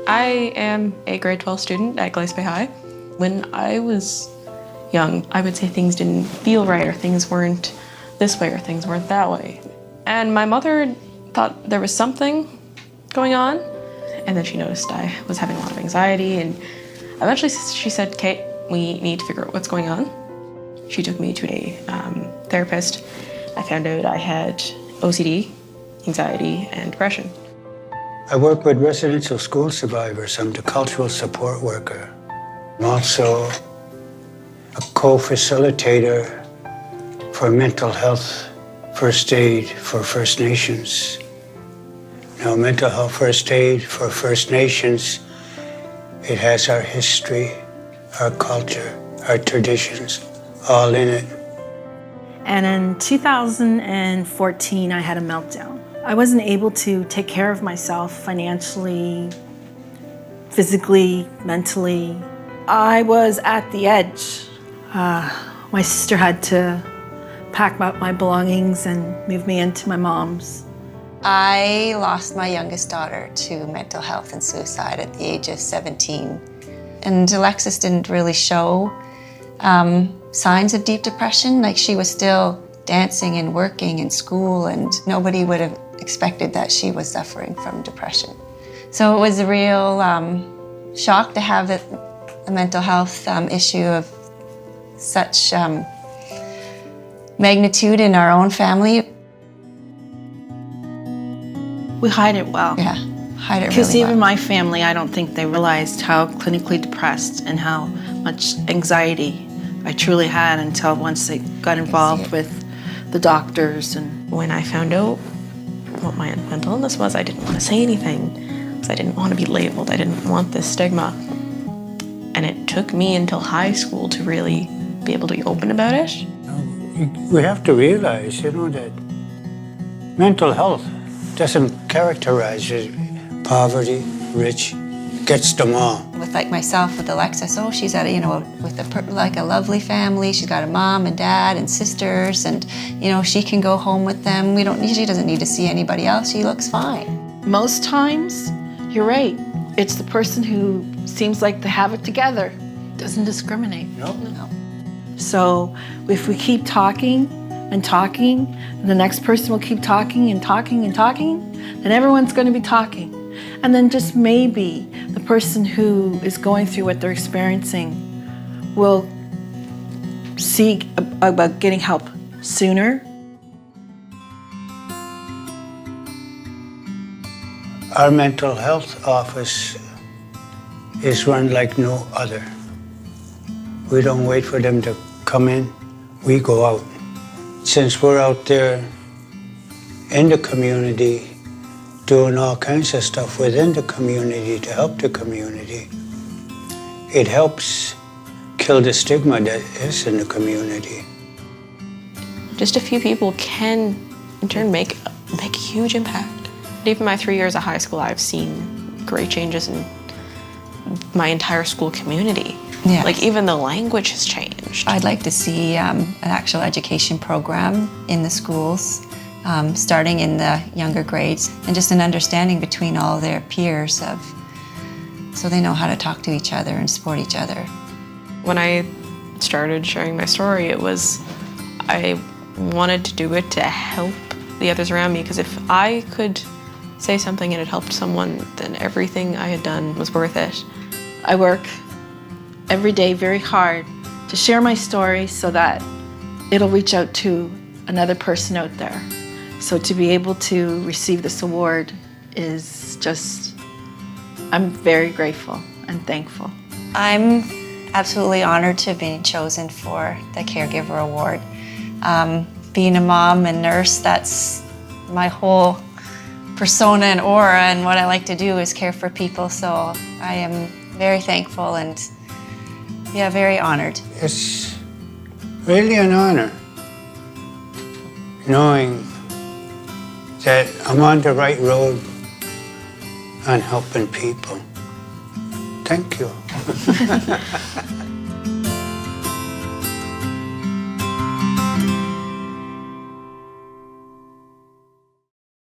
I am a grade 12 student at Glace Bay High. When I was young, I would say things didn't feel right, or things weren't this way, or things weren't that way. And my mother thought there was something going on, and then she noticed I was having a lot of anxiety, and eventually she said, "Kate, we need to figure out what's going on." She took me to a therapist. I found out I had OCD, anxiety, and depression. I work with residential school survivors. I'm the cultural support worker. I'm also a co-facilitator for mental health first aid for First Nations. Now, mental health first aid for First Nations, it has our history, our culture, our traditions, all in it. And in 2014, I had a meltdown. I wasn't able to take care of myself financially, physically, mentally. I was at the edge. My sister had to pack up my belongings and move me into my mom's. I lost my youngest daughter to mental health and suicide at the age of 17. And Alexis didn't really show signs of deep depression. Like, she was still dancing and working in school, and nobody would have expected that she was suffering from depression. So it was a real shock to have a mental health issue of such magnitude in our own family. We hide it well. Yeah, hide it Because really even well. my family, I don't think they realized how clinically depressed and how much anxiety I truly had until once they got involved with the doctors. And When I found out what my mental illness was, I didn't want to say anything because I didn't want to be labeled. I didn't want this stigma. And it took me until high school to really be able to be open about it. We have to realize, that mental health doesn't characterize it. Poverty, rich, gets them all. With like myself, with Alexis, she's at with a lovely family. She's got a mom and dad and sisters, and she can go home with them. She doesn't need to see anybody else. She looks fine. most times, you're right. It's the person who seems like they have it together, doesn't discriminate. No. So if we keep talking and talking, and the next person will keep talking and talking and talking, then everyone's going to be talking. And then just maybe the person who is going through what they're experiencing will seek about getting help sooner. Our mental health office is run like no other. We don't wait for them to come in, we go out. Since we're out there in the community, doing all kinds of stuff within the community to help the community, it helps kill the stigma that is in the community. Just a few people can, in turn, make a huge impact. Even my 3 years of high school, I've seen great changes in my entire school community. Yes. Like, even the language has changed. I'd like to see an actual education program in the schools, starting in the younger grades, and just an understanding between all their peers so they know how to talk to each other and support each other. When I started sharing my story, I wanted to do it to help the others around me, because if I could say something and it helped someone, then everything I had done was worth it. I work every day very hard to share my story so that it'll reach out to another person out there. So to be able to receive this award is just, I'm very grateful and thankful. I'm absolutely honored to be chosen for the Caregiver Award. Being a mom and nurse, that's my whole persona and aura, and what I like to do is care for people, so I am very thankful and very honored. It's really an honor knowing that I'm on the right road on helping people. Thank you.